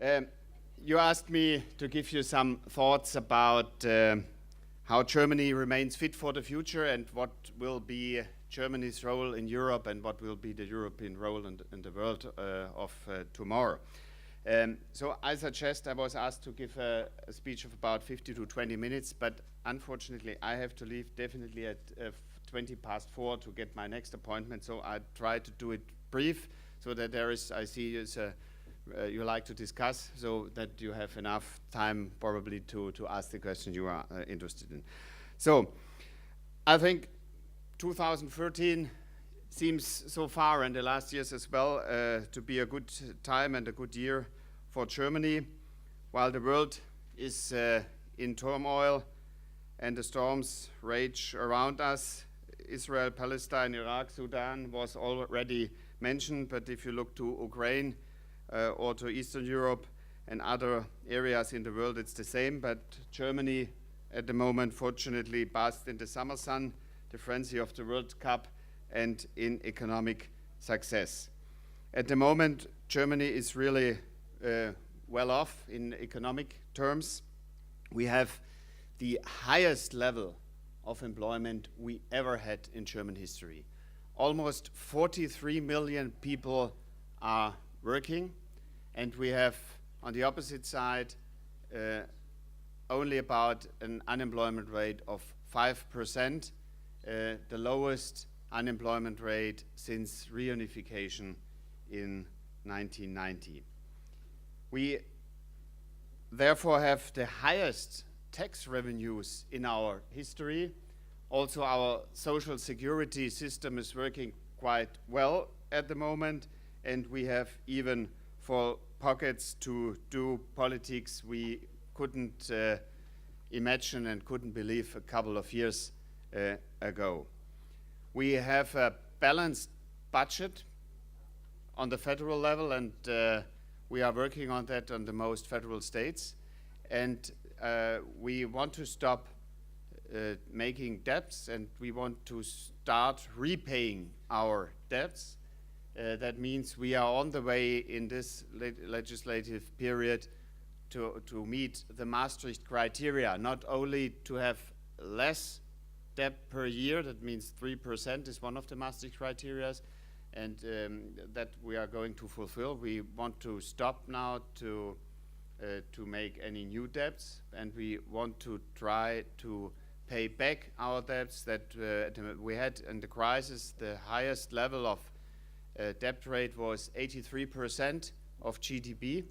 Um, you asked me to give you some thoughts about how Germany remains fit for the future and what will be Germany's role in Europe and what will be the European role in the world of tomorrow. So I suggest I was asked to give a speech of about 50 to 20 minutes, but unfortunately I have to leave definitely at 20 past 4 to get my next appointment, so I try to do it brief so that there is, I see you like to discuss, so that you have enough time probably to ask the question you are interested in. So I think 2013 seems so far, and the last years as well, to be a good time and a good year for Germany. While the world is in turmoil and the storms rage around us, Israel, Palestine, Iraq, Sudan was already mentioned, but if you look to Ukraine or to Eastern Europe and other areas in the world, it's the same. But Germany at the moment, fortunately, basks in the summer sun, the frenzy of the World Cup, and in economic success. At the moment, Germany is really well off in economic terms. We have the highest level of employment we ever had in German history. Almost 43 million people are working, and we have, on the opposite side, only about an unemployment rate of 5%, the lowest unemployment rate since reunification in 1990. We therefore have the highest tax revenues in our history. Also, our social security system is working quite well at the moment, and we have even for pockets to do politics we couldn't imagine and couldn't believe a couple of years ago. We have a balanced budget on the federal level, and we are working on that on the most federal states. And we want to stop making debts, and we want to start repaying our debts. That means we are on the way in this legislative period to meet the Maastricht criteria, not only to have less debt per year, that means 3% is one of the Maastricht criteria, and that we are going to fulfill. We want to stop now to make any new debts, and we want to try to pay back our debts that we had in the crisis. The highest level of debt rate was 83% of GDP,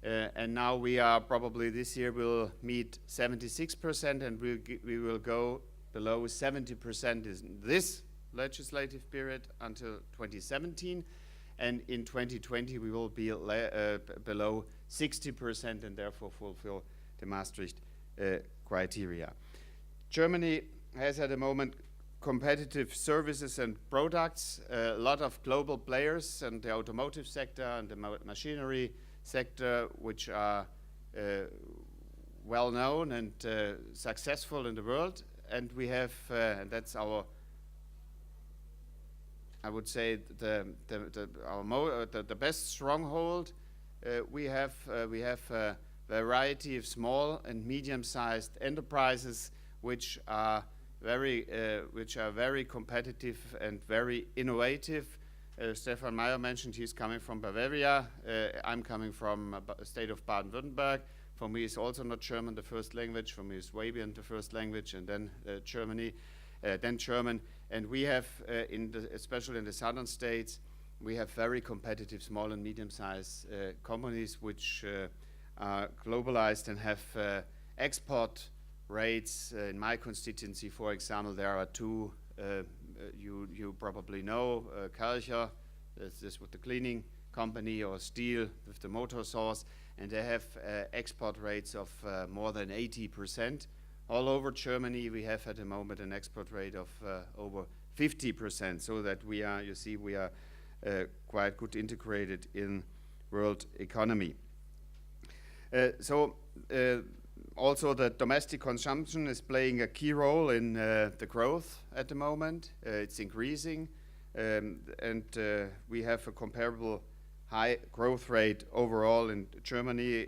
and now we are probably this year will meet 76%, and we will go below 70% in this legislative period until 2017, and in 2020 we will be below 60% and therefore fulfill the Maastricht criteria. Germany has at the moment competitive services and products, a lot of global players in the automotive sector and the machinery sector, which are well known and successful in the world. And we have, and that's our, I would say, the best stronghold. We have a variety of small and medium-sized enterprises which are very competitive and very innovative. Stefan Meyer mentioned he's coming from Bavaria. I'm coming from the state of Baden-Württemberg. For me, it's also not German the first language. For me, it's Swabian the first language, and then then German. And we have, especially in the southern states, we have very competitive small and medium-sized companies which are globalized and have export rates. In my constituency, for example, there are two you probably know, Karcher, this with the cleaning company, or Steel with the motor saws, and they have export rates of more than 80%. All over Germany, we have at the moment an export rate of over 50%, so that we are, you see, we are quite good integrated in world economy. Also, the domestic consumption is playing a key role in the growth at the moment. It's increasing, and we have a comparable high growth rate overall in Germany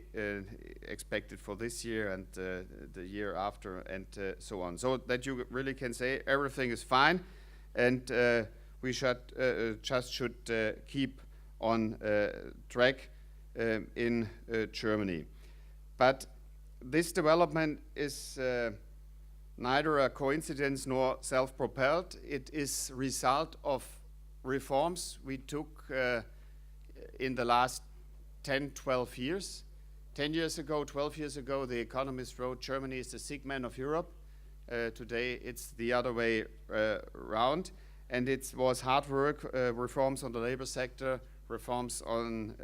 expected for this year and the year after and so on. So that you really can say everything is fine, and we should keep on track in Germany. But this development is neither a coincidence nor self-propelled. It is result of reforms we took in the last 10, 12 years. 10 years ago, 12 years ago, the economists wrote Germany is the sick man of Europe. Today it's the other way around. And it was hard work, reforms on the labor sector, reforms on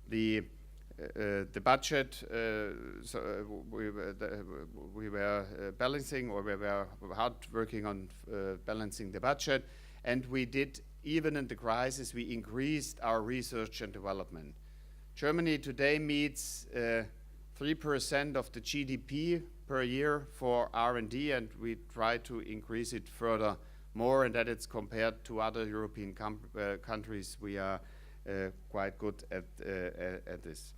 the budget. So we were balancing, or we were hard working on balancing the budget. And we did, even in the crisis, we increased our research and development. Germany today meets 3% of the GDP per year for R&D, and we try to increase it further more, and that it's compared to other European countries, we are quite good at this.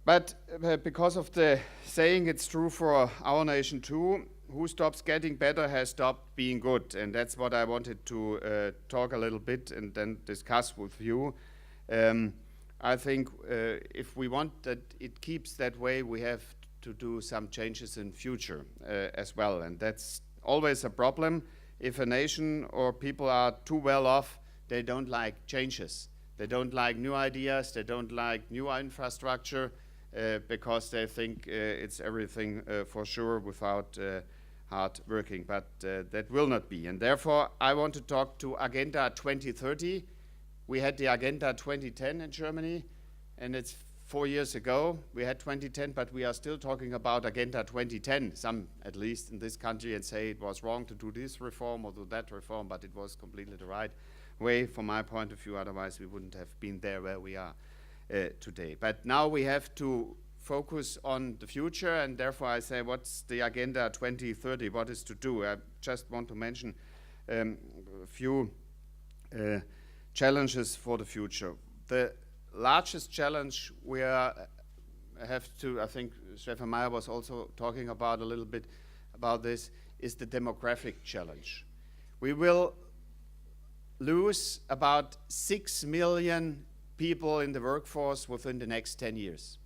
But because of the saying, it's true for our nation too, who stops getting better has stopped being good. And that's what I wanted to talk a little bit and then discuss with you. I think if we want that it keeps that way, we have to do some changes in future as well. And that's always a problem. If a nation or people are too well off, they don't like changes. They don't like new ideas. They don't like new infrastructure because they think it's everything for sure without hard working. But that will not be. And therefore, I want to talk to Agenda 2030. We had the Agenda 2010 in Germany, and it's 4 years ago. We had 2010, but we are still talking about Agenda 2010, some at least in this country, and say it was wrong to do this reform or do that reform, but it was completely the right way from my point of view. Otherwise, we wouldn't have been there where we are today. But now we have to focus on the future, and therefore I say, what's the Agenda 2030? What is to do? I just want to mention a few challenges for the future. The largest challenge we have to, I think Stefan Meyer was also talking about a little bit about this, is the demographic challenge. We will lose about 6 million people in the workforce within the next 10 years,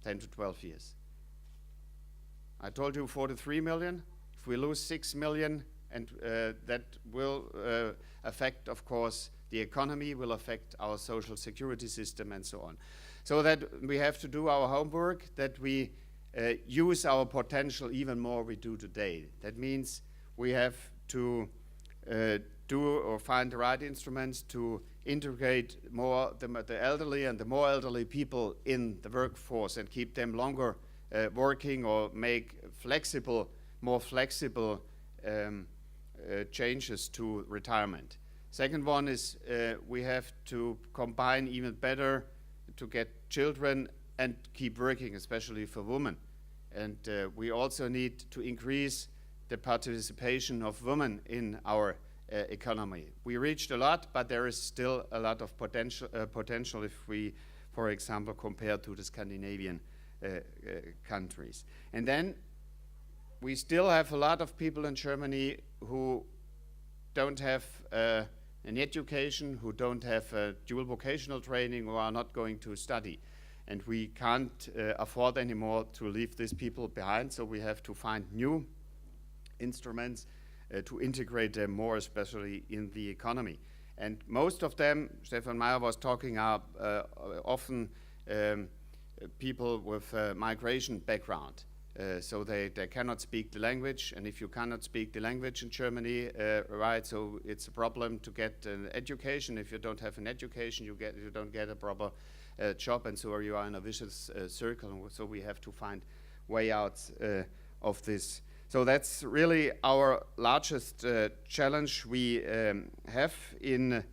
10 to 12 years. I told you 43 million. If we lose 6 million, and that will affect, of course, the economy, will affect our social security system and so on. So that we have to do our homework, that we use our potential even more we do today. That means we have to do or find the right instruments to integrate more the elderly and the more elderly people in the workforce and keep them longer working, or make more flexible changes to retirement. Second one is we have to combine even better to get children and keep working, especially for women. And we also need to increase the participation of women in our economy. We reached a lot, but there is still a lot of potential if we, for example, compare to the Scandinavian countries. And then we still have a lot of people in Germany who don't have an education, who don't have dual vocational training, or are not going to study. And we can't afford anymore to leave these people behind, so we have to find new instruments to integrate them more, especially in the economy. And most of them, Stefan Meyer was talking often people with migration background. So they cannot speak the language, and if you cannot speak the language in Germany, right, so it's a problem to get an education. If you don't have an education, you don't get a proper job, and so you are in a vicious circle. And so we have to find way out of this. So that's really our largest challenge we have in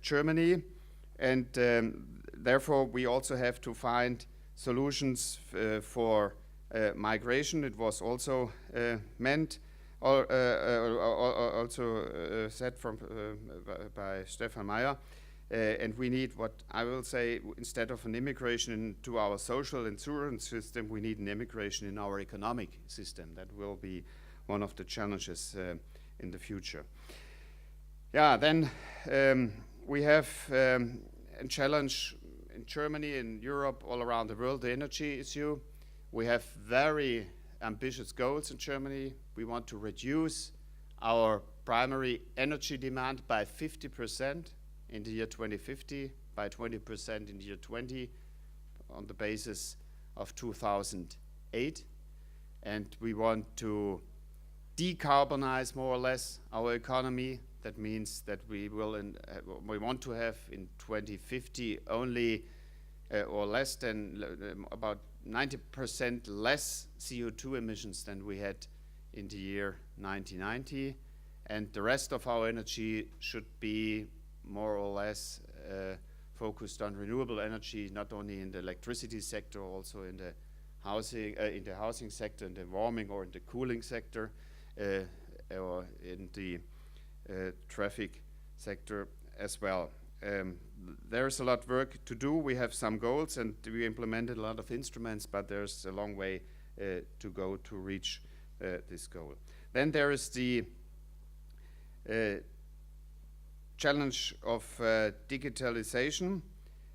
Germany, and therefore we also have to find solutions for migration. It was also meant, also said by Stefan Meyer. And we need, what I will say, instead of an immigration into our social insurance system, we need an immigration in our economic system. That will be one of the challenges in the future. Yeah, then we have a challenge in Germany, in Europe, all around the world, the energy issue. We have very ambitious goals in Germany. We want to reduce our primary energy demand by 50% in the year 2050, by 20% in the year 20, on the basis of 2008. And we want to decarbonize more or less our economy. That means that we want to have in 2050 only or less than about 90% less CO2 emissions than we had in the year 1990. And the rest of our energy should be more or less focused on renewable energy, not only in the electricity sector, also in the housing sector, in the warming or in the cooling sector, or in the traffic sector as well. There's a lot of work to do. We have some goals and we implemented a lot of instruments, but there's a long way to go to reach this goal. Then there is the challenge of digitalization.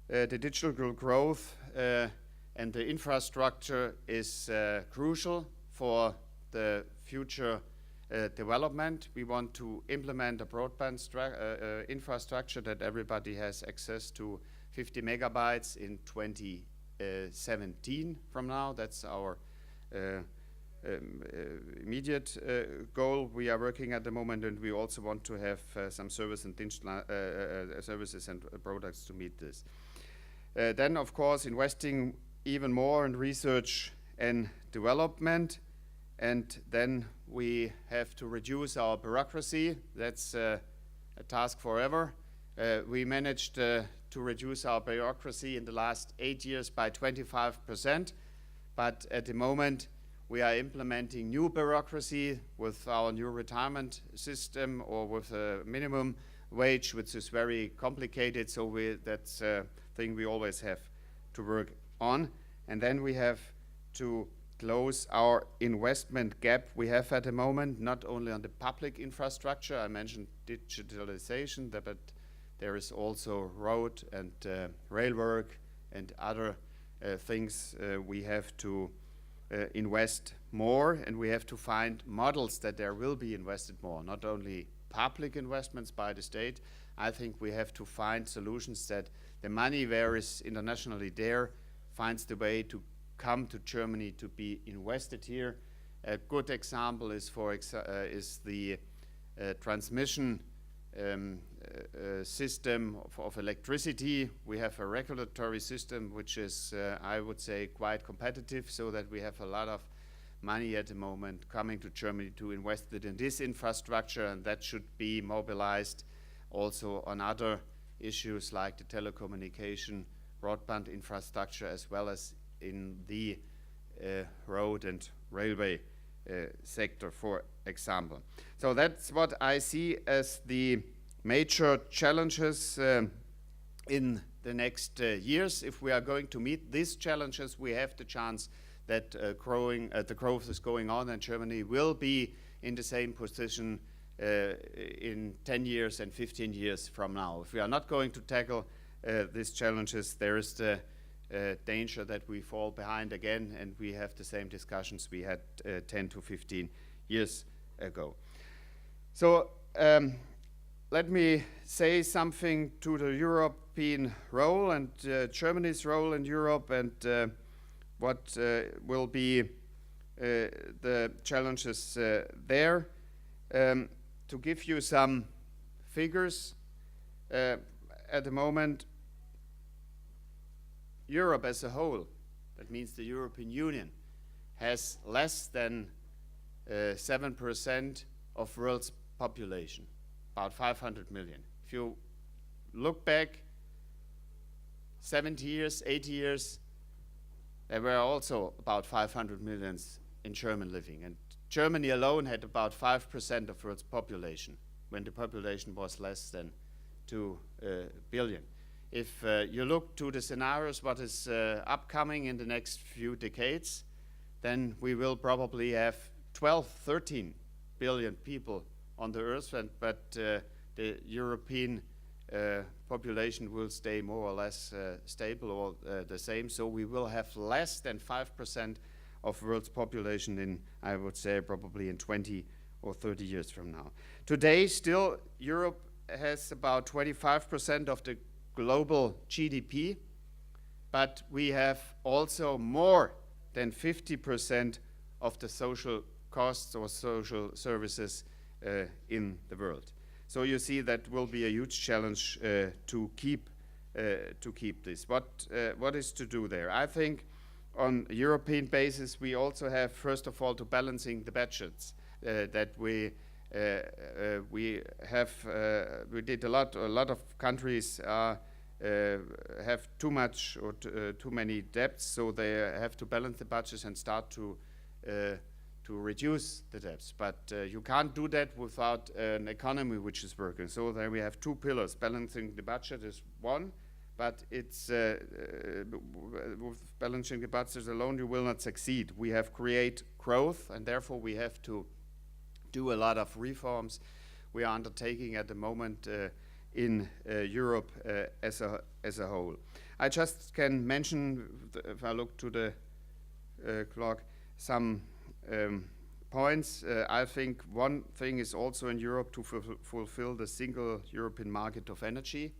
The digital growth and the infrastructure is crucial for the future development. We want to implement a broadband infrastructure that everybody has access to 50 megabytes in 2017 from now. That's our immediate goal we are working at the moment, and we also want to have some services and products to meet this. Then, of course, investing even more in research and development, and then we have to reduce our bureaucracy. That's a task forever. We managed to reduce our bureaucracy in the last 8 years by 25%, but at the moment we are implementing new bureaucracy with our new retirement system or with a minimum wage, which is very complicated, so that's a thing we always have to work on. And then we have to close our investment gap we have at the moment, not only on the public infrastructure. I mentioned digitalization, but there is also road and rail work and other things we have to invest more, and we have to find models that there will be invested more, not only public investments by the state. I think we have to find solutions that the money where is internationally there finds the way to come to Germany to be invested here. A good example is the transmission system of electricity. We have a regulatory system which is, I would say, quite competitive, so that we have a lot of money at the moment coming to Germany to invest it in this infrastructure, and that should be mobilized also on other issues like the telecommunication, broadband infrastructure, as well as in the road and railway sector, for example. So that's what I see as the major challenges in the next years. If we are going to meet these challenges, we have the chance that the growth is going on, and Germany will be in the same position in 10 years and 15 years from now. If we are not going to tackle these challenges, there is the danger that we fall behind again, and we have the same discussions we had 10 to 15 years ago. So let me say something to the European role and Germany's role in Europe, and what will be the challenges there. To give you some figures, at the moment, Europe as a whole, that means the European Union, has less than 7% of world's population, about 500 million. If you look back 70 years, 80 years, there were also about 500 million in German living, and Germany alone had about 5% of world's population when the population was less than billion. If you look to the scenarios, what is upcoming in the next few decades, then we will probably have 12, 13 billion people on the earth, but the European population will stay more or less stable or the same. So we will have less than 5% of world's population in, I would say, probably in 20 or 30 years from now. Today, still, Europe has about 25% of the global GDP, but we have also more than 50% of the social costs or social services in the world. So you see that will be a huge challenge to keep this. What is to do there? I think on a European basis, we also have, first of all, to balancing the budgets that we did a lot of countries have too much or too many debts, so they have to balance the budgets and start to reduce the debts. But you can't do that without an economy which is working. So there we have two pillars. Balancing the budget is one, but it's with balancing the budget alone you will not succeed. We have create growth, and therefore we have to do a lot of reforms we are undertaking at the moment in Europe as a whole. I just can mention, if I look to the clock, some points. I think one thing is also in Europe to fulfill the single European market of energy.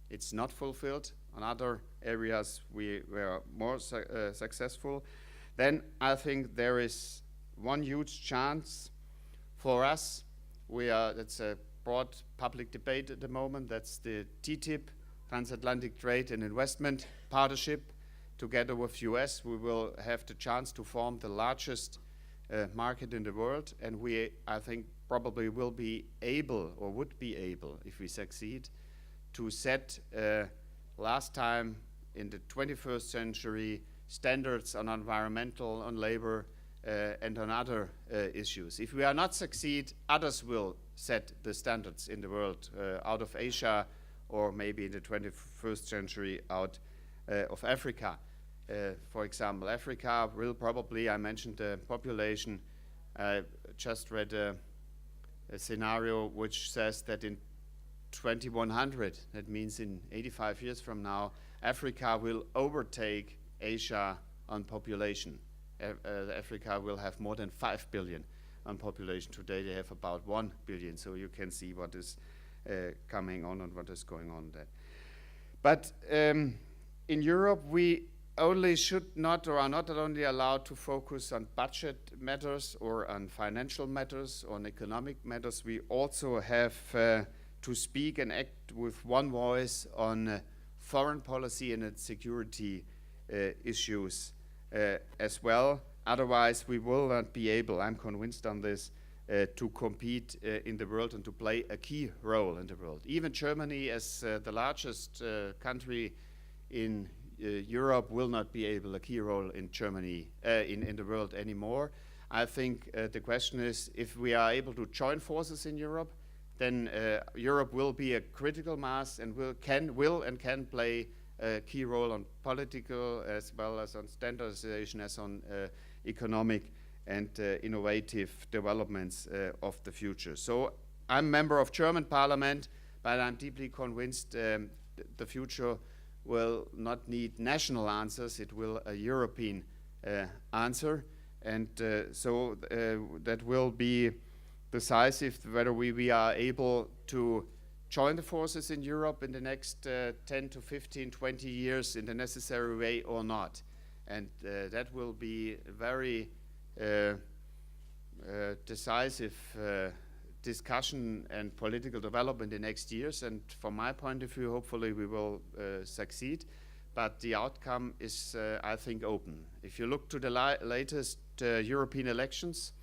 It's not fulfilled. On other areas we were more successful. Then I think there is one huge chance for us. That's a broad public debate at the moment. That's the TTIP, Transatlantic Trade and Investment Partnership. Together with US, we will have the chance to form the largest market in the world, and I think, probably will be able, or would be able, if we succeed, to set last time in the 21st century standards on environmental, on labor, and on other issues. If we are not succeed, others will set the standards in the world out of Asia, or maybe in the 21st century out of Africa. For example, Africa will probably, I mentioned the population, just read a scenario which says that in 2100, that means in 85 years from now, Africa will overtake Asia on population. Africa will have more than 5 billion on population. Today they have about 1 billion, so you can see what is coming on and what is going on there. But in Europe, we only should not, or are not only allowed to focus on budget matters or on financial matters, on economic matters. We also have to speak and act with one voice on foreign policy and its security issues as well. Otherwise, we will not be able, I'm convinced on this, to compete in the world and to play a key role in the world. Even Germany, as the largest country in Europe, will not be able a key role in Germany, in the world anymore. I think the question is, if we are able to join forces in Europe, then Europe will be a critical mass and will and can play a key role on political as well as on standardization, as on economic and innovative developments of the future. So I'm a member of German Parliament, but I'm deeply convinced the future will not need national answers, it will a European answer, and so that will be decisive whether we are able to join the forces in Europe in the next 10 to 15, 20 years in the necessary way or not. And that will be a very decisive discussion and political development in the next years. And from my point of view, hopefully we will succeed. But the outcome is, I think, open. If you look to the latest European elections,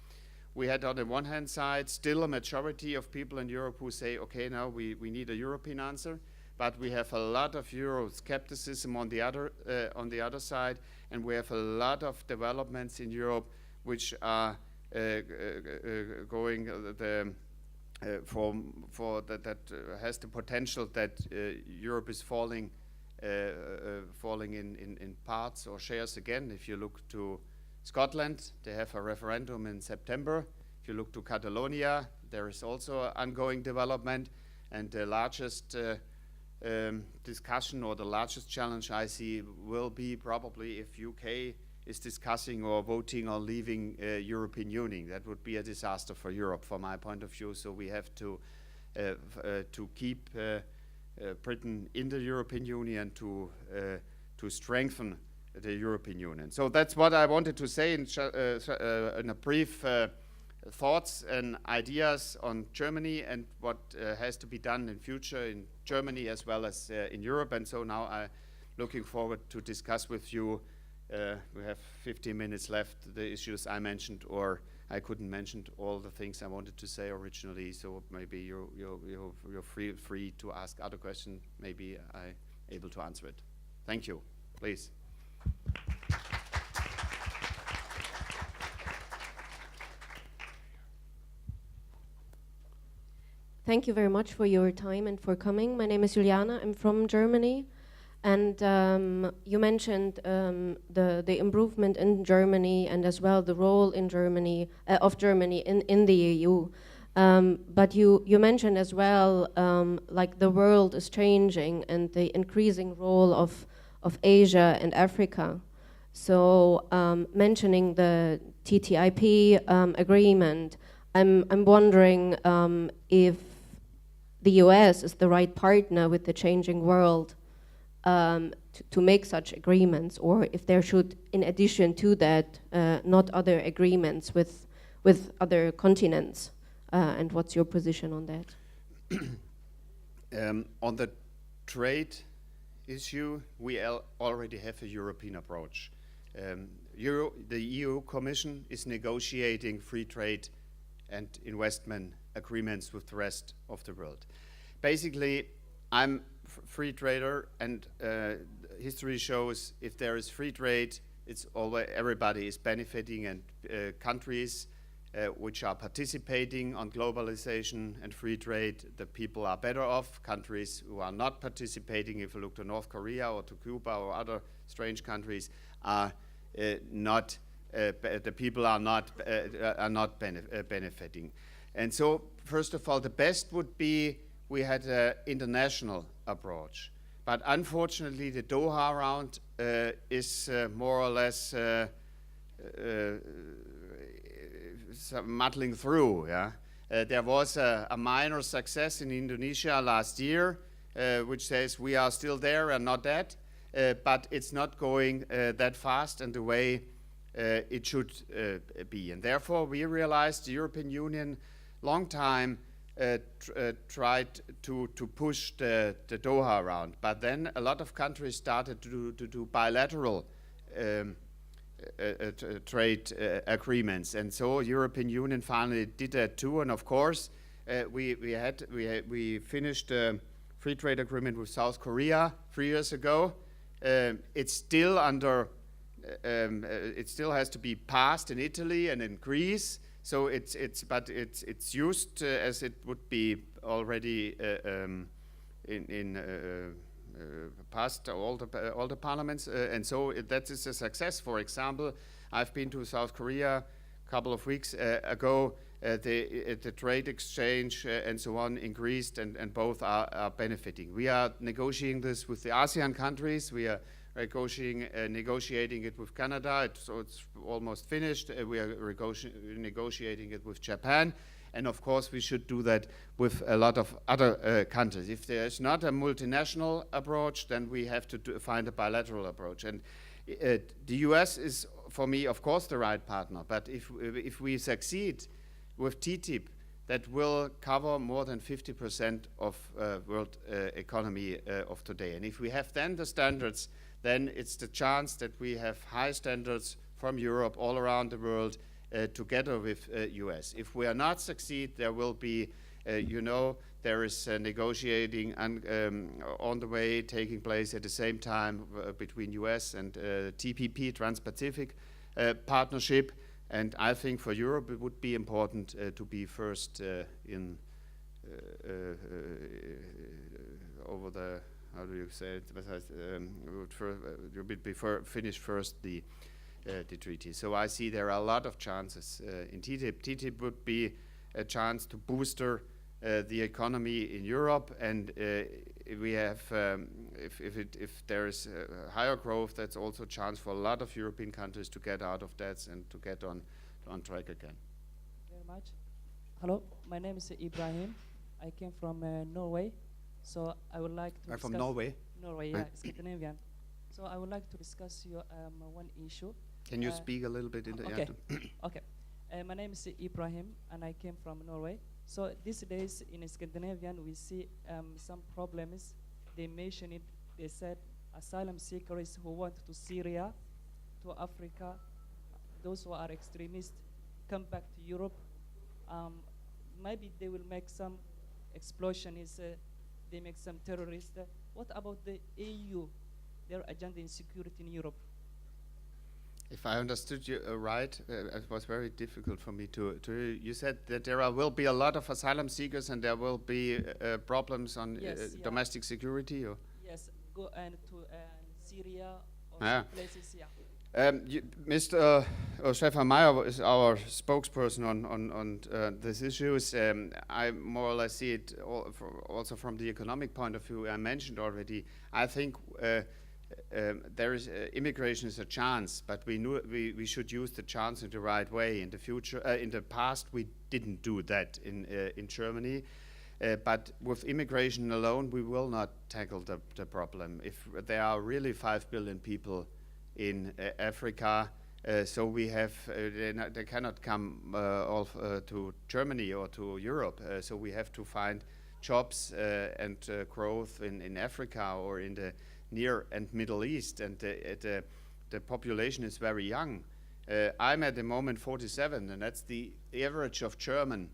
we had on the one hand side still a majority of people in Europe who say, okay, now we need a European answer, but we have a lot of Euroscepticism on the other side, and we have a lot of developments in Europe which are going that has the potential that Europe is falling in parts or shares again. If you look to Scotland, they have a referendum in September. If you look to Catalonia, there is also ongoing development, and the largest discussion or the largest challenge I see will be probably if UK is discussing or voting on leaving European Union. That would be a disaster for Europe from my point of view. So we have to keep Britain in the European Union, to strengthen the European Union. So that's what I wanted to say in a brief thoughts and ideas on Germany and what has to be done in future in Germany as well as in Europe. And so now I'm looking forward to discuss with you. We have 15 minutes left, the issues I mentioned, or I couldn't mention all the things I wanted to say originally, so maybe you're free to ask other questions. Maybe I'm able to answer it. Thank you. Please. Thank you very much for your time and for coming. My name is Juliana. I'm from Germany. And you mentioned the improvement in Germany and as well the role in Germany of Germany in the EU. But you mentioned as well like the world is changing and the increasing role of Asia and Africa. So mentioning the TTIP agreement, I'm wondering if the US is the right partner with the changing world to make such agreements, or if there should, in addition to that, not other agreements with other continents, and what's your position on that? On the trade issue, we already have a European approach. The EU Commission is negotiating free trade and investment agreements with the rest of the world. Basically, I'm free trader, and history shows if there is free trade, it's always everybody is benefiting, and countries which are participating on globalization and free trade, the people are better off. Countries who are not participating, if you look to North Korea or to Cuba or other strange countries, are not. The people are not benefiting. And so, first of all, the best would be we had an international approach. But unfortunately, the Doha round is more or less muddling through. Yeah? There was a minor success in Indonesia last year, which says we are still there and not that, but it's not going that fast and the way it should be. And therefore, we realized the European Union long time tried to push the Doha round, but then a lot of countries started to do bilateral trade agreements, and so European Union finally did that too. And of course, we finished a free trade agreement with South Korea 3 years ago. It's still under. It still has to be passed in Italy and in Greece. So it's used as it would be already past all the parliaments, and so that is a success. For example, I've been to South Korea a couple of weeks ago. The trade exchange and so on increased, and both are benefiting. We are negotiating this with the ASEAN countries. We are negotiating it with Canada, so it's almost finished. We are negotiating it with Japan, and of course we should do that with a lot of other countries. If there is not a multinational approach, then we have to find a bilateral approach. And the US is, for me, of course, the right partner. But if we succeed with TTIP, that will cover more than 50% of world economy of today. And if we have then the standards, then it's the chance that we have high standards from Europe all around the world together with US. If we are not succeed, there will be, there is negotiating on the way taking place at the same time between US and TPP, Trans-Pacific Partnership. And I think for Europe it would be important to be first in over the, how do you say it? Finish first the treaty. So I see there are a lot of chances in TTIP. TTIP would be a chance to booster the economy in Europe, and we have, if there is higher growth, that's also a chance for a lot of European countries to get out of debts and to get on track again. Very much. Hello, my name is Ibrahim. I came from Norway, so I would like to. From Norway? Norway, yeah, Scandinavian. So I would like to discuss your one issue. Can you speak a little bit in the Okay. Okay. My name is Ibrahim, and I came from Norway. So these days in Scandinavian, we see some problems. They mentioned it. They said asylum seekers who want to Syria, to Africa, those who are extremists, come back to Europe. Maybe they will make some explosionists. They make some terrorists. What about the EU, their agenda in security in Europe? If I understood you right, it was very difficult for me to. You said that there will be a lot of asylum seekers and there will be problems on domestic security, or? Yes, go and to Syria or Yeah. some places. Yeah. Mr. Stefan Meyer is our spokesperson on these issues. I more or less see it also from the economic point of view. I mentioned already. I think there is immigration is a chance, but we should use the chance in the right way. In the future, in the past, we didn't do that in Germany. But with immigration alone, we will not tackle the problem. If there are really 5 billion people in Africa, so we have they cannot come all to Germany or to Europe. So we have to find jobs and growth in Africa or in the Near and Middle East, and the population is very young. I'm at the moment 47, and that's the average of German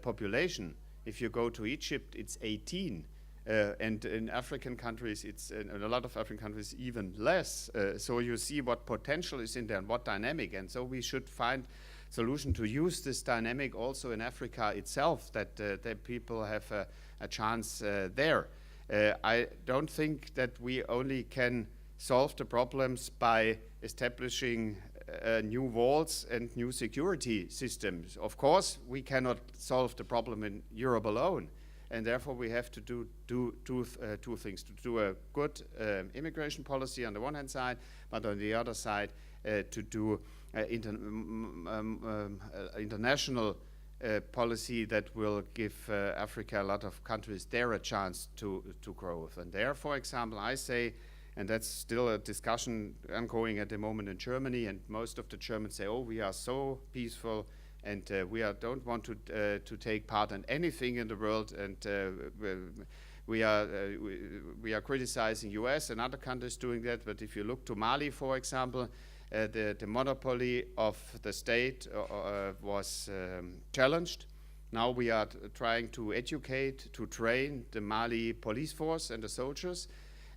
population. If you go to Egypt, it's 18. And in African countries, it's in a lot of African countries even less. So you see what potential is in there and what dynamic. And so we should find solution to use this dynamic also in Africa itself, that people have a chance there. I don't think that we only can solve the problems by establishing new walls and new security systems. Of course, we cannot solve the problem in Europe alone. And therefore, we have to do two things: to do a good immigration policy on the one hand side, but on the other side, to do international policy that will give Africa, a lot of countries there, a chance to grow. And there, for example, I say, and that's still a discussion ongoing at the moment in Germany, and most of the Germans say, oh, we are so peaceful, and we don't want to take part in anything in the world, and we are criticizing US and other countries doing that. But if you look to Mali, for example, the monopoly of the state was challenged. Now we are trying to educate, to train the Mali police force and the soldiers,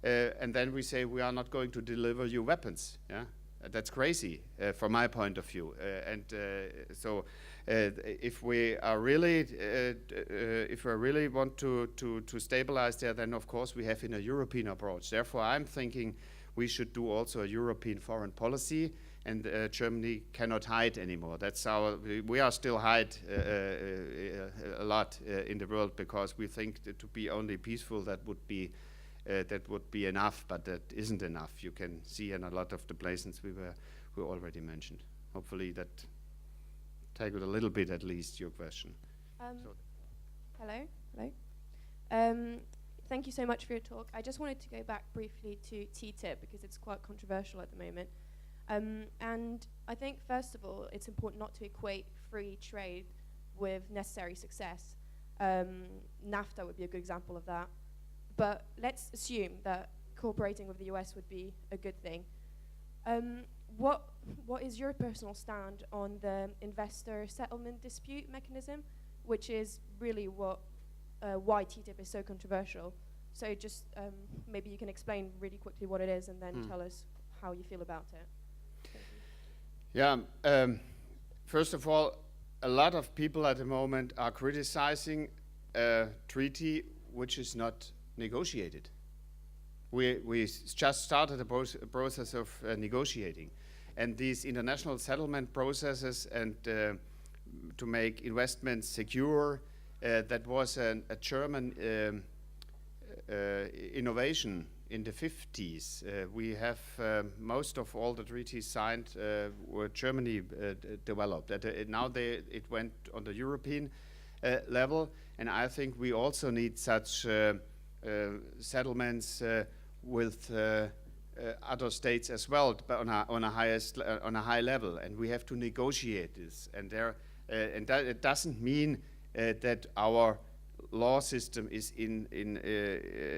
and then we say we are not going to deliver you weapons. Yeah? That's crazy from my point of view. So if we are really, if we really want to stabilize there, then of course we have in a European approach. Therefore, I'm thinking we should do also a European foreign policy, and Germany cannot hide anymore. That's we are still hide a lot in the world, because we think that to be only peaceful, that would be enough, but that isn't enough. You can see in a lot of the places we already mentioned. Hopefully that tackled a little bit at least your question. Hello. Thank you so much for your talk. I just wanted to go back briefly to TTIP, because it's quite controversial at the moment. And I think, first of all, it's important not to equate free trade with necessary success. NAFTA would be a good example of that. But let's assume that cooperating with the US would be a good thing. What is your personal stand on the investor settlement dispute mechanism, which is really why TTIP is so controversial? So just maybe you can explain really quickly what it is, and then tell us how you feel about it. Yeah. First of all, a lot of people at the moment are criticizing a treaty which is not negotiated. We just started a process of negotiating. And these international settlement processes and to make investments secure, that was a German innovation in the 50s. We have most of all the treaties signed were Germany developed. Now it went on the European level, and I think we also need such settlements with other states as well, but on a high level, and we have to negotiate this. And it doesn't mean that our law system is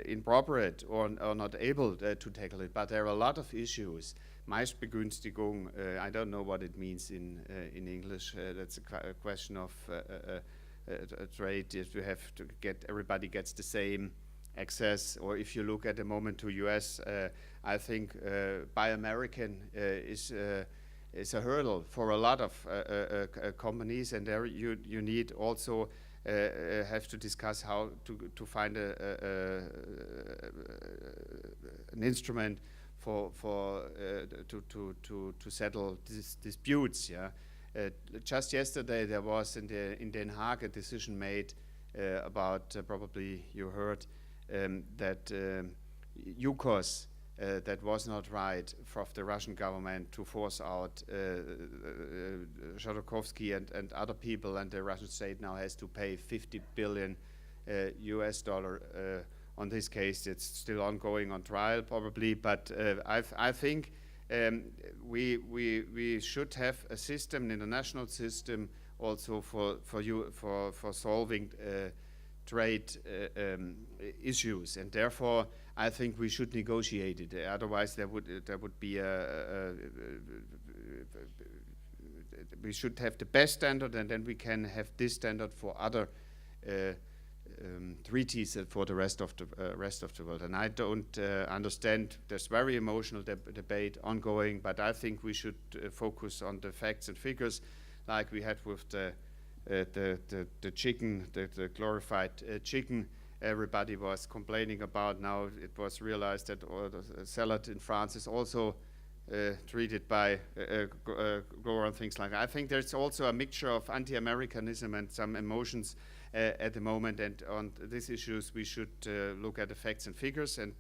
inappropriate or not able to tackle it, but there are a lot of issues. Meistbegünstigung, I don't know what it means in English. That's a question of trade. If you have to get everybody gets the same access, or if you look at the moment to US, I think Buy American is a hurdle for a lot of companies, and there you need also have to discuss how to find an instrument to settle disputes. Yeah, just yesterday there was in Den Haag a decision made about probably you heard that UCOS. That was not right for the Russian government to force out Khodorkovsky and other people, and the Russian state now has to pay $50 billion US on this case. It's still ongoing on trial probably, but I think we should have a system, an international system, also for solving trade issues, and therefore I think we should negotiate it. Otherwise, there would be we should have the best standard, and then we can have this standard for other treaties for the rest of the world. And I don't understand. There's very emotional debate ongoing, but I think we should focus on the facts and figures, like we had with the chicken, the glorified chicken. Everybody was complaining about. Now it was realized that the salad in France is also treated by grower and things like that. I think there's also a mixture of anti-Americanism and some emotions at the moment, and on these issues we should look at the facts and figures, and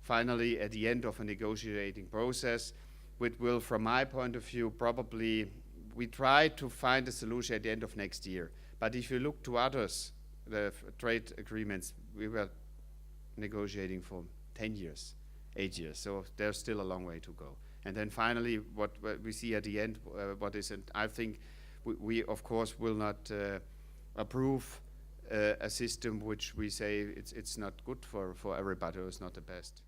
finally at the end of a negotiating process, which will, from my point of view, probably we try to find a solution at the end of next year. But if you look to others, the trade agreements, we were negotiating for 10 years, 8 years, so there's still a long way to go. And then finally, what we see at the end, what is, and I think we of course will not approve a system which we say it's not good for everybody, or it's not the best.